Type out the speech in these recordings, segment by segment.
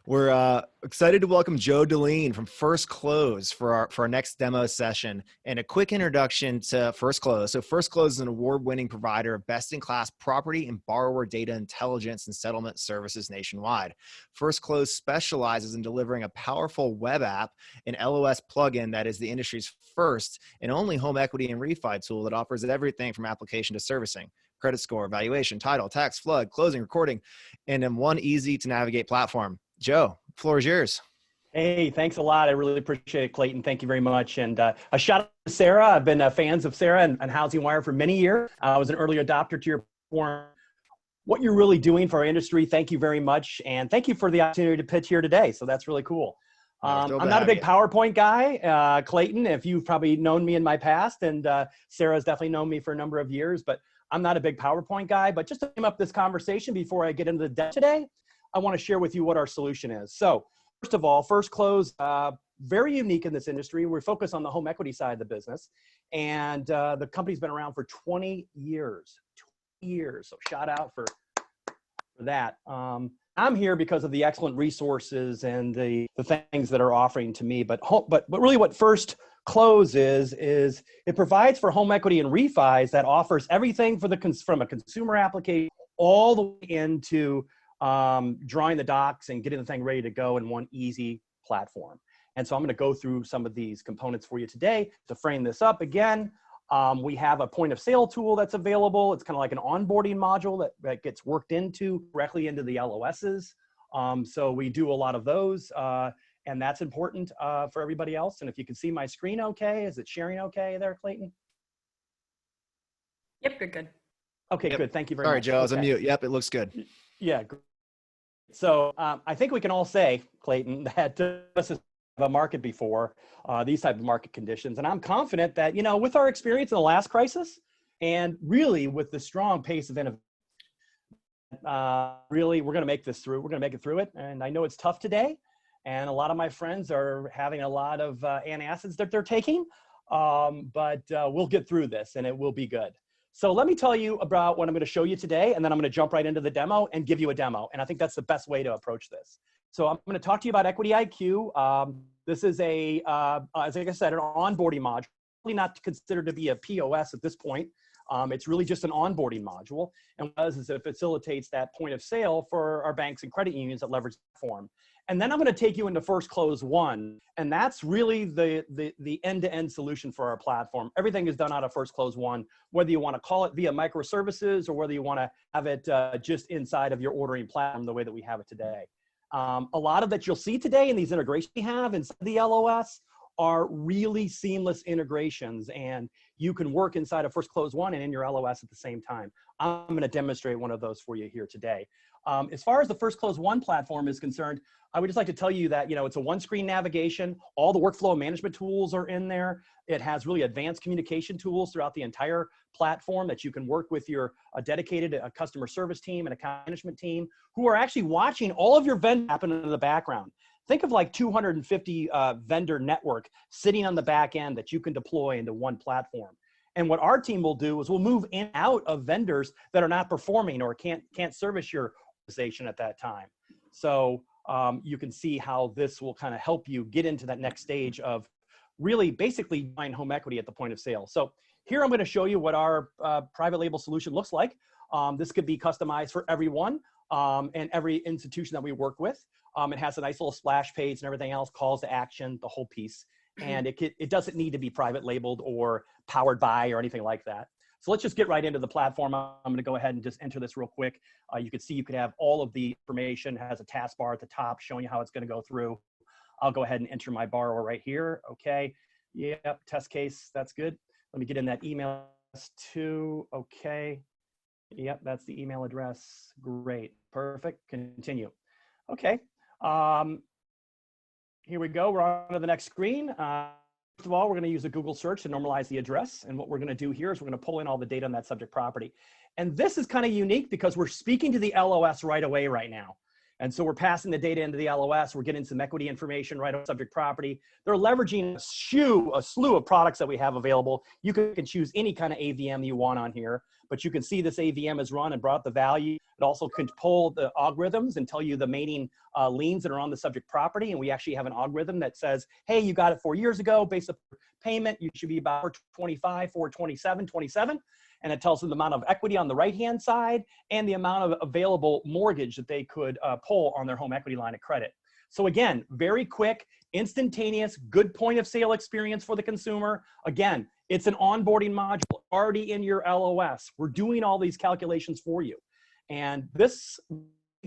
We're excited to welcome Joe Deline from FirstClose for our next demo session. And a quick introduction to FirstClose. So FirstClose is an award-winning provider of best-in-class property and borrower data intelligence and settlement services nationwide. FirstClose specializes in delivering a powerful web app and LOS plugin that is the industry's first and only home equity and refi tool that offers everything from application to servicing, credit score, valuation, title, tax, flood, closing, recording, and in one easy-to-navigate platform. Joe, floor is yours. Hey, thanks a lot. I really appreciate it, Clayton. Thank you very much. And a shout out to Sarah. I've been fans of Sarah and HousingWire for many years. I was an early adopter to your platform. What you're really doing for our industry, thank you very much. And thank you for the opportunity to pitch here today. So that's really cool. I'm not a big PowerPoint guy, Clayton, if you've probably known me in my past, and Sarah's definitely known me for a number of years, but I'm not a big PowerPoint guy. But just to sum up this conversation before I get into the depth today, I want to share with you what our solution is. So first of all, FirstClose, very unique in this industry. We're focused on the home equity side of the business. And the company's been around for 20 years. 20 years. So shout out for that. I'm here because of the excellent resources and the things that are offering to me. But really what FirstClose is it provides for home equity and refis that offers everything from a consumer application all the way into drawing the docs and getting the thing ready to go in one easy platform. And so I'm going to go through some of these components for you today to frame this up. Again, we have a point of sale tool that's available. It's kind of like an onboarding module that gets worked directly into the LOSs. So we do a lot of those, and that's important for everybody else. And if you can see my screen okay, is it sharing okay there, Clayton? Yep, good. Okay, yep. Good. Thank you very much. Sorry, Joe, I was on mute. Yep, it looks good. Yeah, great. So I think we can all say, Clayton, that this has a market before, these type of market conditions. And I'm confident that, with our experience in the last crisis and really with the strong pace of innovation, really, we're going to make this through. We're going to make it through it. And I know it's tough today. And a lot of my friends are having a lot of antacids that they're taking. But we'll get through this and it will be good. So let me tell you about what I'm going to show you today, and then I'm going to jump right into the demo and give you a demo. And I think that's the best way to approach this. So I'm going to talk to you about Equity IQ. This is as I said, an onboarding module, really not considered to be a POS at this point. It's really just an onboarding module. And what it does is it facilitates that point of sale for our banks and credit unions that leverage the platform. And then I'm going to take you into FirstClose One, and that's really the end-to-end solution for our platform. Everything is done out of FirstClose One, whether you want to call it via microservices or whether you want to have it just inside of your ordering platform the way that we have it today. A lot of that you'll see today in these integrations we have inside the LOS are really seamless integrations, and you can work inside of FirstClose One and in your LOS at the same time. I'm going to demonstrate one of those for you here today. As far as the FirstClose One platform is concerned, I would just like to tell you that, it's a one-screen navigation. All the workflow management tools are in there. It has really advanced communication tools throughout the entire platform that you can work with your dedicated customer service team and account management team who are actually watching all of your vendors happen in the background. Think of like 250 vendor network sitting on the back end that you can deploy into one platform. And what our team will do is we'll move in and out of vendors that are not performing or can't service your organization at that time. So you can see how this will kind of help you get into that next stage of really basically buying home equity at the point of sale. So here I'm going to show you what our private label solution looks like. This could be customized for everyone and every institution that we work with. It has a nice little splash page and everything else, calls to action, the whole piece. And it doesn't need to be private labeled or powered by or anything like that. So let's just get right into the platform. I'm going to go ahead and just enter this real quick. You can see you could have all of the information. It has a taskbar at the top showing you how it's going to go through. I'll go ahead and enter my borrower right here. Okay. Yep. Test case. That's good. Let me get in that email too. Okay. Yep. That's the email address. Great. Perfect. Continue. Okay. Here we go. We're on to the next screen. First of all, we're going to use a Google search to normalize the address. And what we're going to do here is we're going to pull in all the data on that subject property. And this is kind of unique because we're speaking to the LOS right away right now. And so we're passing the data into the LOS. We're getting some equity information right on subject property. They're leveraging a slew of products that we have available. You can choose any kind of AVM you want on here, but you can see this AVM is run and brought the value. It also can pull the algorithms and tell you the remaining liens that are on the subject property. And we actually have an algorithm that says, hey, you got it 4 years ago, based on payment, you should be about 425, 427, 27. And it tells them the amount of equity on the right-hand side and the amount of available mortgage that they could pull on their home equity line of credit. So again, very quick, instantaneous, good point of sale experience for the consumer. Again, it's an onboarding module already in your LOS. We're doing all these calculations for you. And this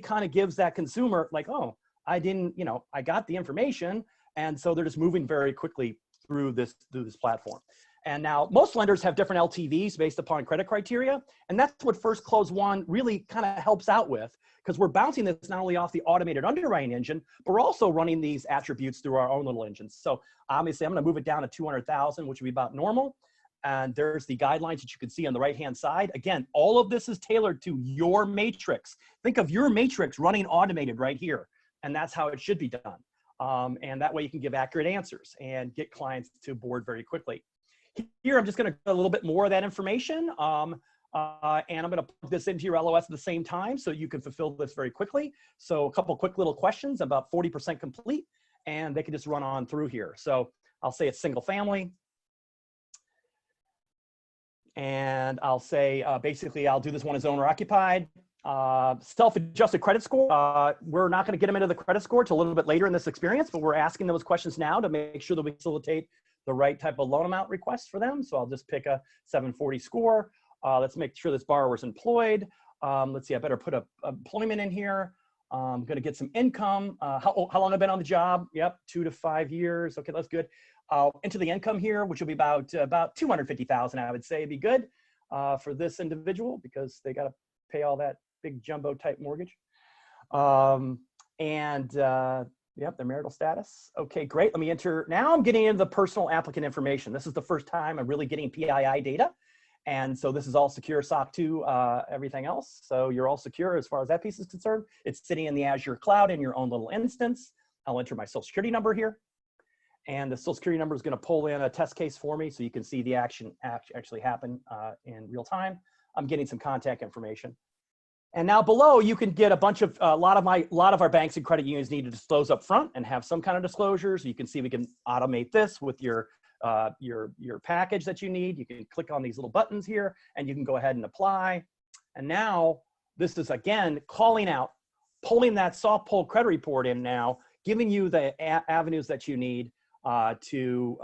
kind of gives that consumer like, oh, I didn't, you know, I got the information. And so they're just moving very quickly through this platform. And now most lenders have different LTVs based upon credit criteria. And that's what FirstClose One really kind of helps out with, because we're bouncing this not only off the automated underwriting engine, but we're also running these attributes through our own little engines. So obviously I'm going to move it down to 200,000, which would be about normal. And there's the guidelines that you can see on the right-hand side. Again, all of this is tailored to your matrix. Think of your matrix running automated right here. And that's how it should be done. And that way you can give accurate answers and get clients to board very quickly. Here, I'm just going to get a little bit more of that information, and I'm going to plug this into your LOS at the same time so you can fulfill this very quickly. So a couple quick little questions, about 40% complete, and they can just run on through here. So I'll say it's single family, and I'll say basically I'll do this one as owner occupied. Self-adjusted credit score. We're not going to get them into the credit score till a little bit later in this experience, but we're asking those questions now to make sure that we facilitate the right type of loan amount request for them. So I'll just pick a 740 score. Let's make sure this borrower's employed. Let's see, I better put employment in here. I'm gonna get some income. How long I've been on the job? Yep, 2 to 5 years. Okay, that's good. Enter the income here, which will be about 250,000, I would say, would be good for this individual because they gotta pay all that big jumbo type mortgage. Yep, their marital status. Okay, great. Let me enter. Now I'm getting into the personal applicant information. This is the first time I'm really getting PII data. And so this is all secure, SOC 2, everything else. So you're all secure as far as that piece is concerned. It's sitting in the Azure cloud in your own little instance. I'll enter my social security number here. And the social security number is going to pull in a test case for me so you can see the action actually happen in real time. I'm getting some contact information. And now below, you can get a lot of our banks and credit unions need to disclose up front and have some kind of disclosures. You can see we can automate this with your package that you need. You can click on these little buttons here and you can go ahead and apply. And now this is again calling out, pulling that soft pull credit report in now, giving you the avenues that you need to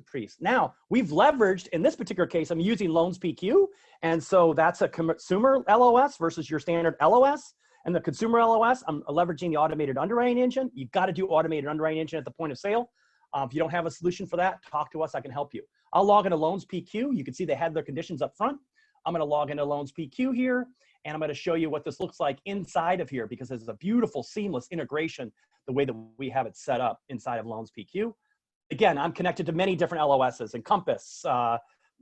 priest. Now we've leveraged, in this particular case, I'm using Loans PQ. And so that's a consumer LOS versus your standard LOS. And the consumer LOS, I'm leveraging the automated underwriting engine. You've got to do automated underwriting engine at the point of sale. If you don't have a solution for that, talk to us, I can help you. I'll log into Loans PQ. You can see they had their conditions up front. I'm gonna log into Loans PQ here, and I'm gonna show you what this looks like inside of here because there's a beautiful seamless integration the way that we have it set up inside of Loans PQ. Again, I'm connected to many different LOSs, Encompass.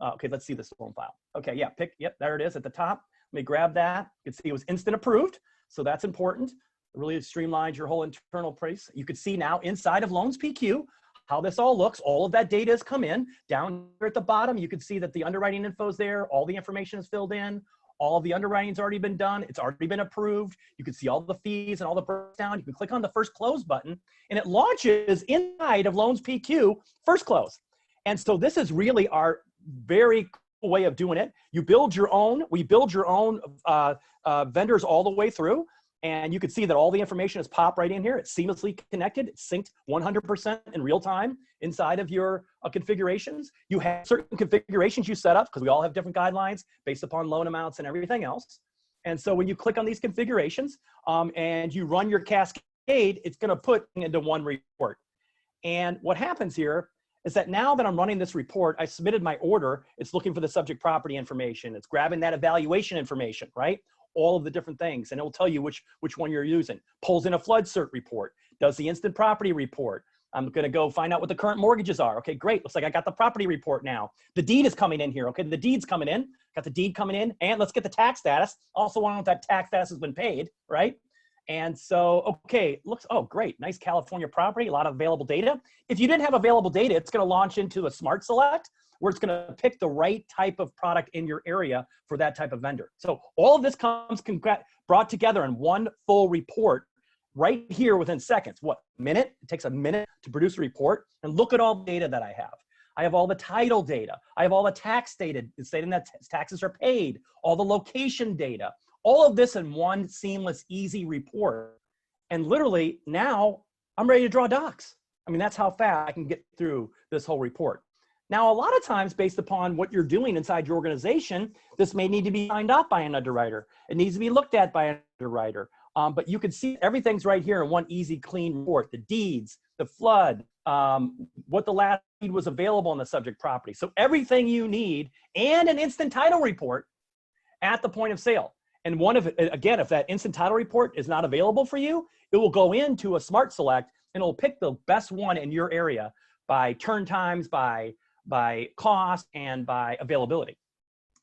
Okay, let's see this loan file. Okay, yeah, yep, there it is at the top. Let me grab that. You can see it was instant approved, so that's important. It really streamlines your whole internal price. You can see now inside of Loans PQ how this all looks. All of that data has come in. Down here at the bottom, you can see that the underwriting info is there. All the information is filled in. All of the underwriting's already been done. It's already been approved. You can see all the fees and all the breakdown. You can click on the FirstClose button, and it launches inside of Loans PQ FirstClose. And so this is really our very cool way of doing it. You build your own. We build your own vendors all the way through. And you can see that all the information is popped right in here. It's seamlessly connected. It's synced 100% in real time inside of your configurations. You have certain configurations you set up because we all have different guidelines based upon loan amounts and everything else. And so when you click on these configurations and you run your cascade, it's going to put into one report. And what happens here is that now that I'm running this report, I submitted my order. It's looking for the subject property information. It's grabbing that evaluation information, right? All of the different things, and it will tell you which one you're using. Pulls in a flood cert report, does the instant property report. I'm gonna go find out what the current mortgages are. Okay, great, looks like I got the property report now. The deed is coming in here, okay, the deed's coming in. Got the deed coming in, and let's get the tax status. Also want to know if that tax status has been paid, right? And so, okay, looks, oh, great, nice California property, a lot of available data. If you didn't have available data, it's gonna launch into a smart select where it's gonna pick the right type of product in your area for that type of vendor. So all of this comes brought together in one full report right here within seconds. What, minute? It takes a minute to produce a report. And look at all the data that I have. I have all the title data. I have all the tax data stating that taxes are paid, all the location data, all of this in one seamless, easy report. And literally now I'm ready to draw docs. I mean, that's how fast I can get through this whole report. Now, a lot of times based upon what you're doing inside your organization, this may need to be signed off by an underwriter. It needs to be looked at by an underwriter. But you can see everything's right here in one easy, clean report, the deeds, the flood, what the last deed was available on the subject property. So everything you need and an instant title report at the point of sale. And again, if that instant title report is not available for you, it will go into a smart select and it'll pick the best one in your area by turn times, by cost, and by availability.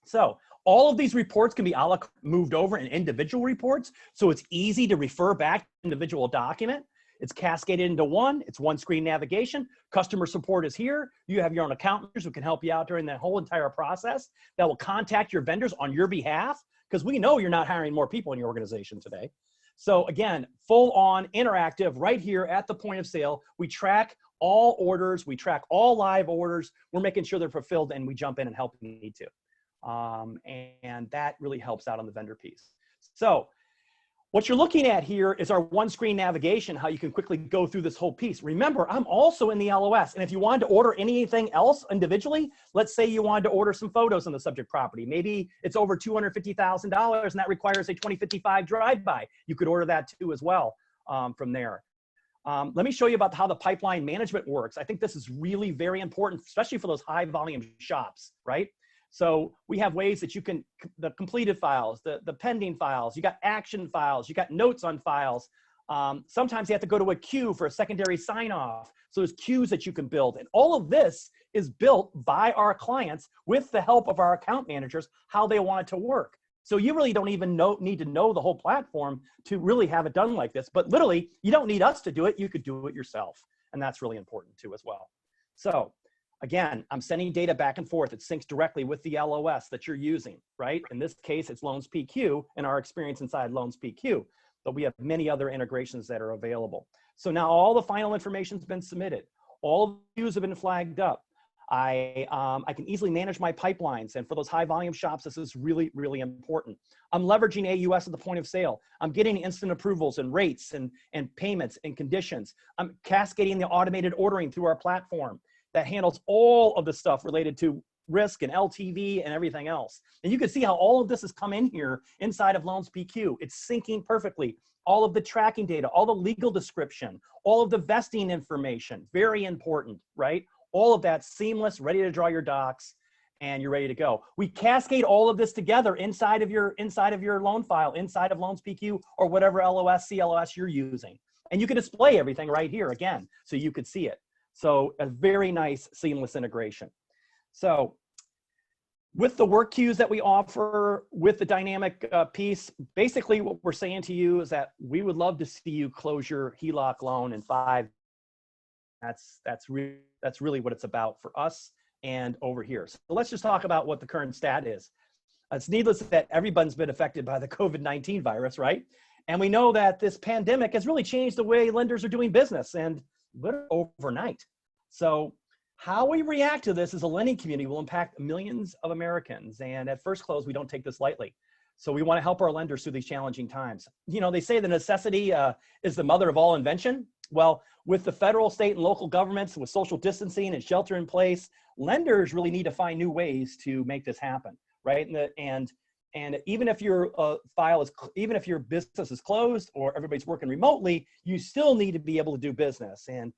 So all of these reports can be moved over in individual reports. So it's easy to refer back to individual document. It's cascaded into one. It's one screen navigation. Customer support is here. You have your own accountants who can help you out during that whole entire process that will contact your vendors on your behalf, because we know you're not hiring more people in your organization today. So again, full on interactive right here at the point of sale. We track all orders. We track all live orders. We're making sure they're fulfilled, and we jump in and help if we need to. And that really helps out on the vendor piece. So what you're looking at here is our one screen navigation, how you can quickly go through this whole piece. Remember, I'm also in the LOS. And if you wanted to order anything else individually, let's say you wanted to order some photos on the subject property. Maybe it's over $250,000 and that requires a 2055 drive-by. You could order that too as well from there. Let me show you about how the pipeline management works. I think this is really very important, especially for those high volume shops, right? So we have ways that you can, the completed files, the pending files, you got action files, you got notes on files. Sometimes you have to go to a queue for a secondary sign off. So there's queues that you can build. And all of this is built by our clients with the help of our account managers, how they want it to work. So you really don't even need to know the whole platform to really have it done like this. But literally, you don't need us to do it. You could do it yourself. And that's really important too as well. So again, I'm sending data back and forth. It syncs directly with the LOS that you're using, right? In this case, it's Loans PQ and our experience inside Loans PQ, but we have many other integrations that are available. So now all the final information's been submitted. All of the views have been flagged up. I can easily manage my pipelines. And for those high volume shops, this is really, really important. I'm leveraging AUS at the point of sale. I'm getting instant approvals and rates and payments and conditions. I'm cascading the automated ordering through our platform that handles all of the stuff related to risk and LTV and everything else. And you can see how all of this has come in here inside of Loans PQ. It's syncing perfectly. All of the tracking data, all the legal description, all of the vesting information, very important, right? All of that seamless, ready to draw your docs, and you're ready to go. We cascade all of this together inside of your loan file, inside of Loans PQ, or whatever LOS, CLOS you're using. And you can display everything right here again, so you could see it. So a very nice seamless integration. So with the work queues that we offer, with the dynamic piece, basically what we're saying to you is that we would love to see you close your HELOC loan in 5. That's really what it's about for us and over here. So let's just talk about what the current stat is. It's needless that everyone's been affected by the COVID-19 virus, right? And we know that this pandemic has really changed the way lenders are doing business, and literally overnight. So how we react to this as a lending community will impact millions of Americans. And at FirstClose, we don't take this lightly. So we want to help our lenders through these challenging times. You know, they say the necessity is the mother of all invention. Well, with the federal, state, and local governments, with social distancing and shelter in place, lenders really need to find new ways to make this happen, right? And even if your even if your business is closed or everybody's working remotely, you still need to be able to do business. And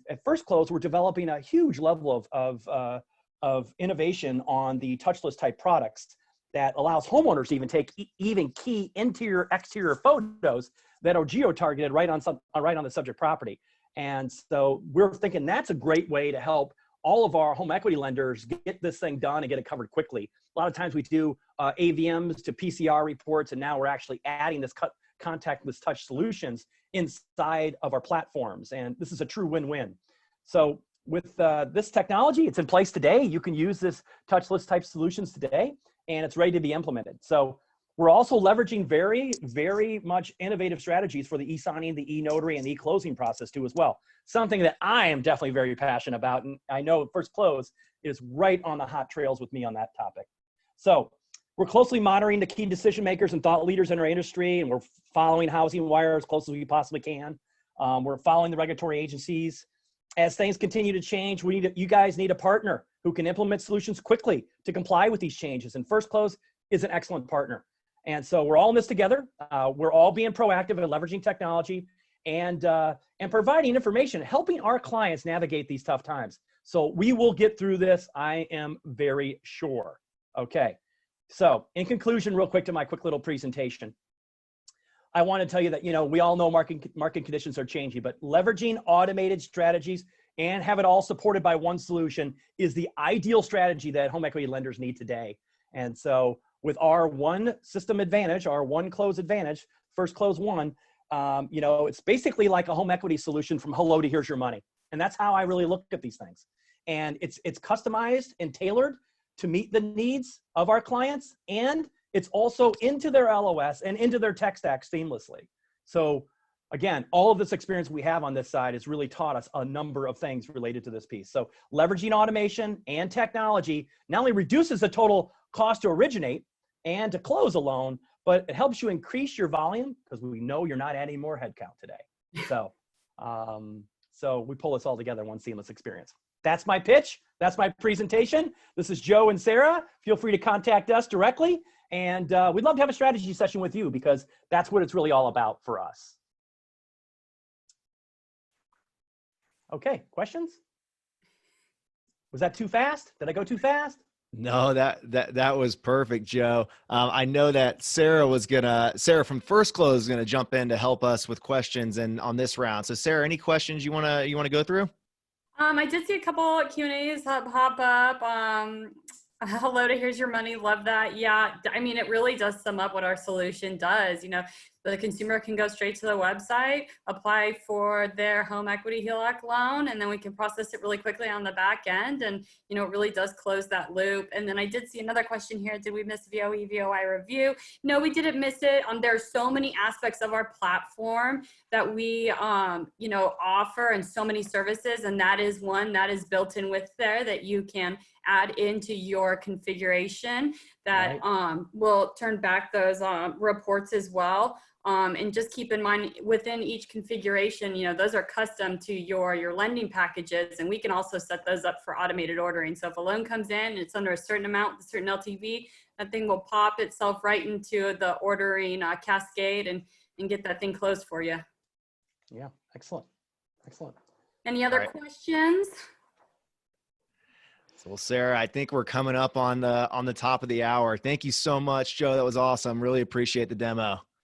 at FirstClose, we're developing a huge level of innovation on the touchless type products that allows homeowners to even take key interior, exterior photos that are geo-targeted right on the subject property. And so we're thinking that's a great way to help all of our home equity lenders get this thing done and get it covered quickly. A lot of times we do AVMs to PCR reports, and now we're actually adding this contactless touch solutions inside of our platforms. And this is a true win-win. So with this technology, it's in place today. You can use this touchless type solutions today, and it's ready to be implemented. So we're also leveraging very, very much innovative strategies for the e-signing, the e-notary, and the e-closing process too as well. Something that I am definitely very passionate about, and I know FirstClose is right on the hot trails with me on that topic. So we're closely monitoring the key decision makers and thought leaders in our industry, and we're following HousingWire as close as we possibly can. We're following the regulatory agencies. As things continue to change, you guys need a partner who can implement solutions quickly to comply with these changes, and FirstClose is an excellent partner. And so we're all in this together. We're all being proactive and leveraging technology and providing information, helping our clients navigate these tough times. So we will get through this, I am very sure. Okay, so in conclusion, real quick to my quick little presentation, I want to tell you that, we all know market conditions are changing, but leveraging automated strategies and have it all supported by one solution is the ideal strategy that home equity lenders need today. And so with our one system advantage, our one close advantage, FirstClose One, it's basically like a home equity solution from hello to here's your money. And that's how I really look at these things. And it's customized and tailored to meet the needs of our clients, and it's also into their LOS and into their tech stack seamlessly. So again, all of this experience we have on this side has really taught us a number of things related to this piece. So leveraging automation and technology not only reduces the total cost to originate and to close a loan, but it helps you increase your volume because we know you're not adding more headcount today. So, so we pull this all together in one seamless experience. That's my pitch. That's my presentation. This is Joe and Sarah. Feel free to contact us directly. And we'd love to have a strategy session with you because that's what it's really all about for us. Okay, questions? Was that too fast? Did I go too fast? No, that was perfect, Joe. I know that Sarah from FirstClose is gonna jump in to help us with questions and on this round. So Sarah, any questions you wanna go through? I did see a couple Q&As pop up. Hello to here's your money. Love that. Yeah, I mean, it really does sum up what our solution does. The consumer can go straight to the website, apply for their home equity HELOC loan, and then we can process it really quickly on the back end. And, it really does close that loop. And then I did see another question here. Did we miss VOE, VOI review? No, we didn't miss it. There's so many aspects of our platform that we, offer and so many services. And that is one that is built in with there that you can add into your configuration that will turn back those reports as well. And just keep in mind within each configuration, those are custom to your lending packages, and we can also set those up for automated ordering. So if a loan comes in and it's under a certain amount, a certain LTV, that thing will pop itself right into the ordering cascade and get that thing closed for you. Yeah, excellent. Excellent. Any other questions? Well, Sarah, I think we're coming up on the top of the hour. Thank you so much, Joe. That was awesome. Really appreciate the demo.